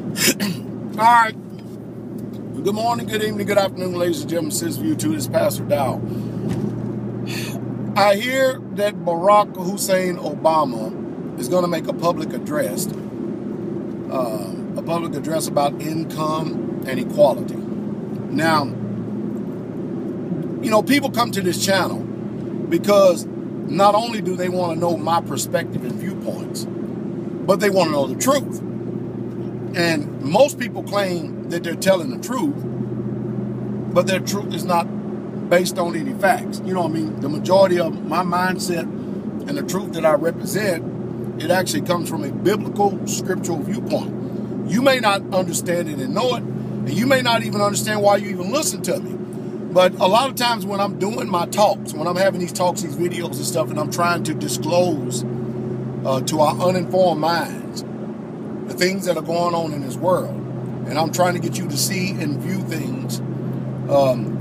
All right. Good morning, good evening, good afternoon, ladies and gentlemen. Since you too, this is Pastordowell. I hear that Barack Hussein Obama is going to make a public address about income and equality. Now, people come to this channel because not only do they want to know my perspective and viewpoints, but they want to know the truth. And most people claim that they're telling the truth, but their truth is not based on any facts. You know what I mean? The majority of my mindset and the truth that I represent, it actually comes from a biblical, scriptural viewpoint. You may not understand it and know it, and you may not even understand why you even listen to me. But a lot of times when I'm doing my talks, when I'm having these talks, these videos and stuff, and I'm trying to disclose to our uninformed minds the things that are going on in this world, and I'm trying to get you to see and view things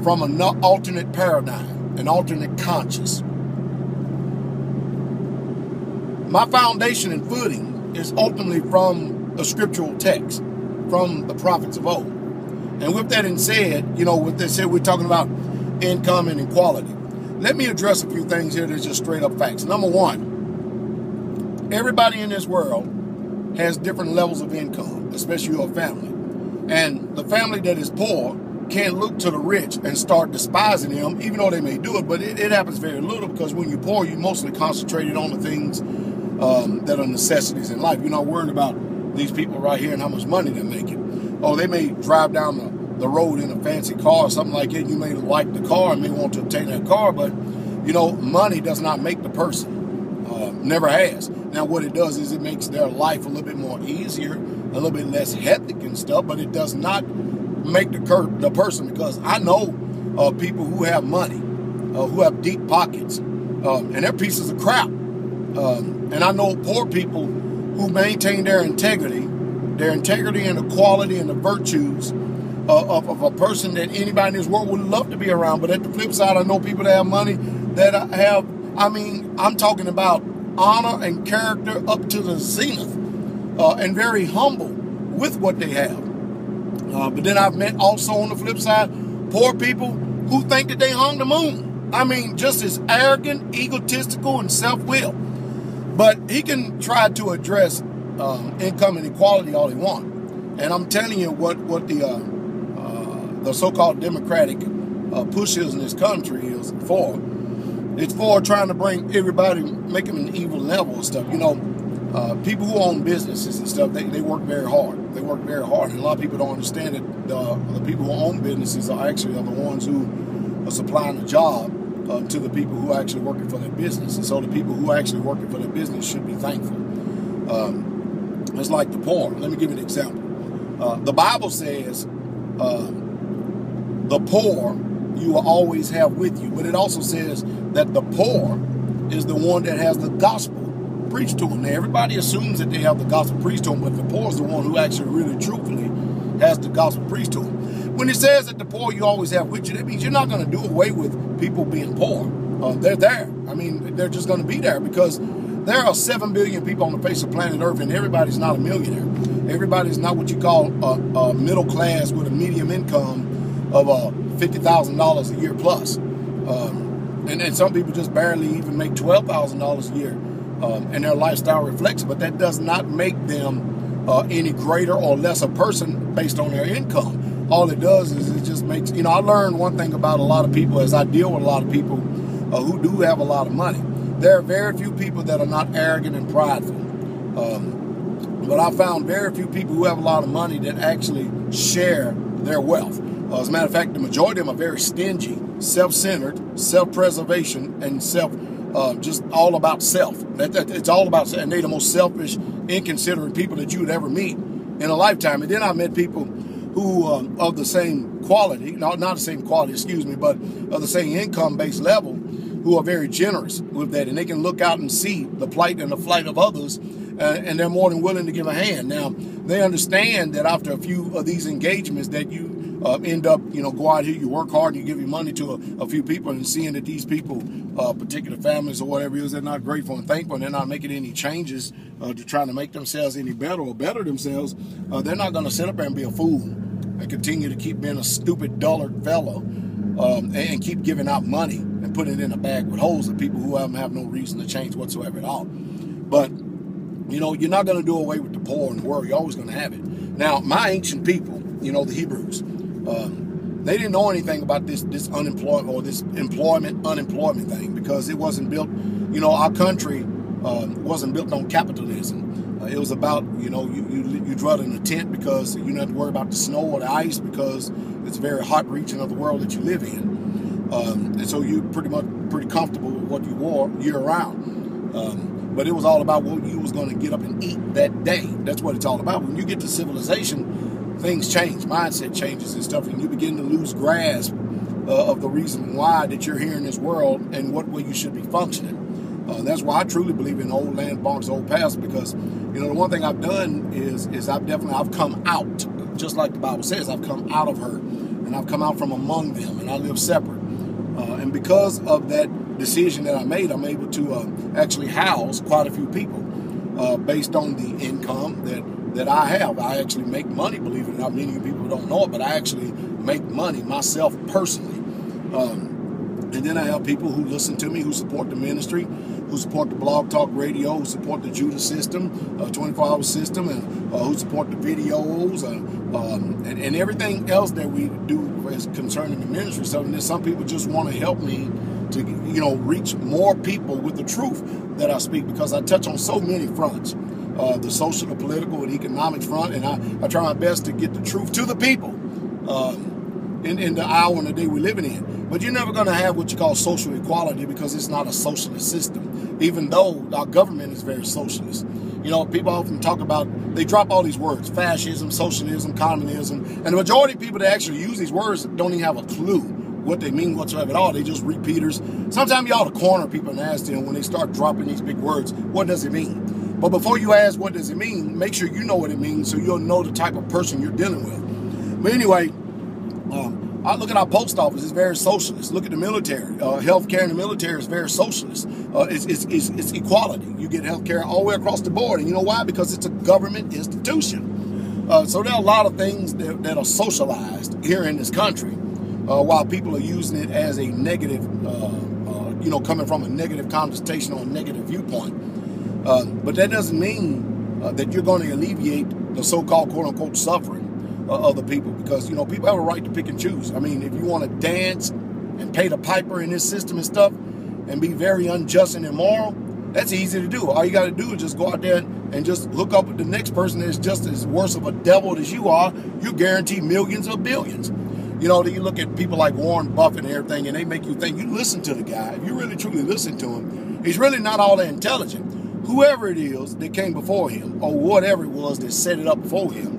from an alternate paradigm, an alternate conscious. My foundation and footing is ultimately from a scriptural text, from the prophets of old. And with that being said, with that said, we're talking about income and equality. Let me address a few things here that's just straight up facts. Number one, everybody in this world has different levels of income, especially your family. And the family that is poor can't look to the rich and start despising them, even though they may do it, but it happens very little, because when you're poor, you're mostly concentrated on the things that are necessities in life. You're not worried about these people right here and how much money they're making. Oh, they may drive down the road in a fancy car or something like that. You may like the car and may want to obtain that car, but, money does not make the person. Never has. Now, what it does is it makes their life a little bit more easier, a little bit less hectic and stuff, but it does not make the person, because I know people who have money, who have deep pockets, and they're pieces of crap. And I know poor people who maintain their integrity and the quality and the virtues of a person that anybody in this world would love to be around. But at the flip side, I know people that have money that I'm talking about honor and character up to the zenith, and very humble with what they have. But then I've met also on the flip side, poor people who think that they hung the moon. Just as arrogant, egotistical, and self-willed. But he can try to address income inequality all he wants. And I'm telling you what the so-called democratic push is in this country is for. It's for trying to bring everybody, make them an even level and stuff. People who own businesses and stuff, they work very hard. They work very hard. And a lot of people don't understand that the people who own businesses are the ones who are supplying a job to the people who are actually working for their business. And so the people who are actually working for their business should be thankful. It's like the poor. Let me give you an example. The Bible says the poor you will always have with you. But it also says that the poor is the one that has the gospel preached to them. Now, everybody assumes that they have the gospel preached to them, but the poor is the one who actually really truthfully has the gospel preached to them. When it says that the poor you always have with you, that means you're not going to do away with people being poor. They're there. They're just going to be there, because there are 7 billion people on the face of planet Earth, and everybody's not a millionaire. Everybody's not what you call a middle class with a medium income of $50,000 a year plus. And some people just barely even make $12,000 a year, and their lifestyle reflects it. But that does not make them any greater or less a person based on their income. All it does is it just makes, I learned one thing about a lot of people as I deal with a lot of people who do have a lot of money. There are very few people that are not arrogant and prideful. But I found very few people who have a lot of money that actually share their wealth. As a matter of fact, the majority of them are very stingy, self-centered, self-preservation, and just all about self. It's all about, and they're the most selfish, inconsiderate people that you would ever meet in a lifetime. And then I met people who of the same quality, not the same quality, but of the same income-based level, who are very generous with that, and they can look out and see the plight and the flight of others, and they're more than willing to give a hand. Now, they understand that after a few of these engagements that you end up, go out here, you work hard, and you give your money to a few people, and seeing that these people, particular families or whatever it is, they're not grateful and thankful, and they're not making any changes to trying to make themselves any better or better themselves, they're not going to sit up there and be a fool and continue to keep being a stupid, dullard fellow and keep giving out money and putting it in a bag with holes to people who have no reason to change whatsoever at all. But, you're not going to do away with the poor in the world. You're always going to have it. Now, my ancient people, the Hebrews, they didn't know anything about this unemployment or this unemployment thing, because it wasn't built, our country wasn't built on capitalism. It was about, you dwell in a tent because you don't have to worry about the snow or the ice, because it's a very hot region of the world that you live in. And so you're pretty comfortable with what you wore year round. But it was all about what you was going to get up and eat that day. That's what it's all about. When you get to civilization, things change, mindset changes and stuff, and you begin to lose grasp of the reason why that you're here in this world and what way you should be functioning. That's why I truly believe in old land bonks, old past, because the one thing I've done is I've come out, just like the Bible says. I've come out of her, and I've come out from among them, and I live separate. And because of that decision that I made, I'm able to actually house quite a few people based on the income that I have. I actually make money, believe it or not. Many people don't know it, but I actually make money myself personally. And then I have people who listen to me, who support the ministry, who support the blog talk radio, who support the Judah system, 24-hour system, and who support the videos and everything else that we do as concerning the ministry. So then some people just want to help me to reach more people with the truth that I speak, because I touch on so many fronts, the social, the political, and economic front, and I try my best to get the truth to the people in the hour and the day we're living in. But you're never going to have what you call social equality, because it's not a socialist system, even though our government is very socialist. People often talk about, they drop all these words, fascism, socialism, communism, and the majority of people that actually use these words don't even have a clue what they mean whatsoever at all. They just repeaters. Sometimes you ought to corner people and ask them, when they start dropping these big words, what does it mean? But before you ask what does it mean, make sure you know what it means, so you'll know the type of person you're dealing with. But anyway, I look at our post office, it's very socialist. Look at the military. Healthcare in the military is very socialist. It's equality. You get healthcare all the way across the board. And you know why? Because it's a government institution. So there are a lot of things that are socialized here in this country, while people are using it as a negative, coming from a negative connotation or a negative viewpoint. But that doesn't mean that you're going to alleviate the so-called quote-unquote suffering other people, because people have a right to pick and choose. I mean, if you want to dance and pay the piper in this system and stuff and be very unjust and immoral, that's easy to do. All you got to do is just go out there and just hook up with the next person that's just as worse of a devil as you are. You guarantee millions or billions. You look at people like Warren Buffett and everything, and they make you think. You listen to the guy. If you really truly listen to him, he's really not all that intelligent. Whoever it is that came before him, or whatever it was that set it up for him,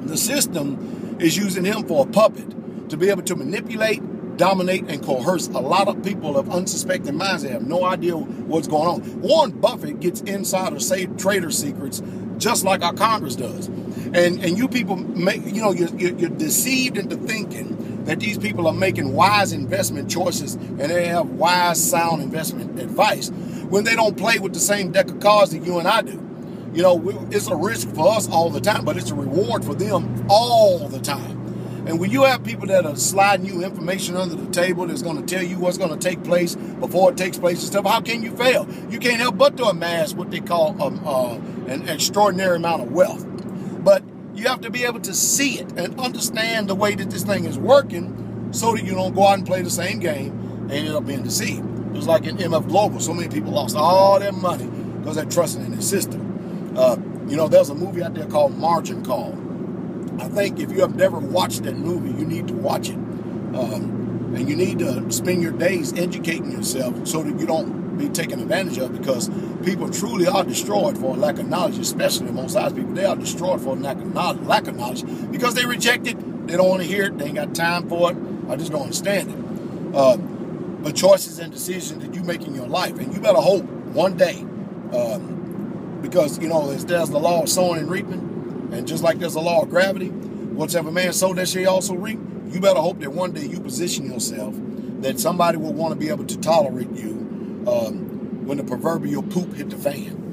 the system is using him for a puppet to be able to manipulate, dominate, and coerce a lot of people of unsuspecting minds that have no idea what's going on. Warren Buffett gets insider trader secrets just like our Congress does. And you people you're deceived into thinking that these people are making wise investment choices and they have wise, sound investment advice when they don't play with the same deck of cards that you and I do. It's a risk for us all the time, but it's a reward for them all the time. And when you have people that are sliding you information under the table that's going to tell you what's going to take place before it takes place and stuff, how can you fail? You can't help but to amass what they call an extraordinary amount of wealth. But you have to be able to see it and understand the way that this thing is working, so that you don't go out and play the same game and end up being deceived. It was like in MF Global. So many people lost all their money because they're trusting in the system. There's a movie out there called Margin Call. I think if you have never watched that movie, you need to watch it. And you need to spend your days educating yourself so that you don't be taken advantage of, because people truly are destroyed for a lack of knowledge, especially most size people. They are destroyed for a lack of knowledge because they reject it. They don't want to hear it. They ain't got time for it. I just don't understand it. But choices and decisions that you make in your life, and you better hope one day, because, there's the law of sowing and reaping, and just like there's a law of gravity, whatever man sowed, that shall he also reap. You better hope that one day you position yourself that somebody will want to be able to tolerate you when the proverbial poop hit the fan.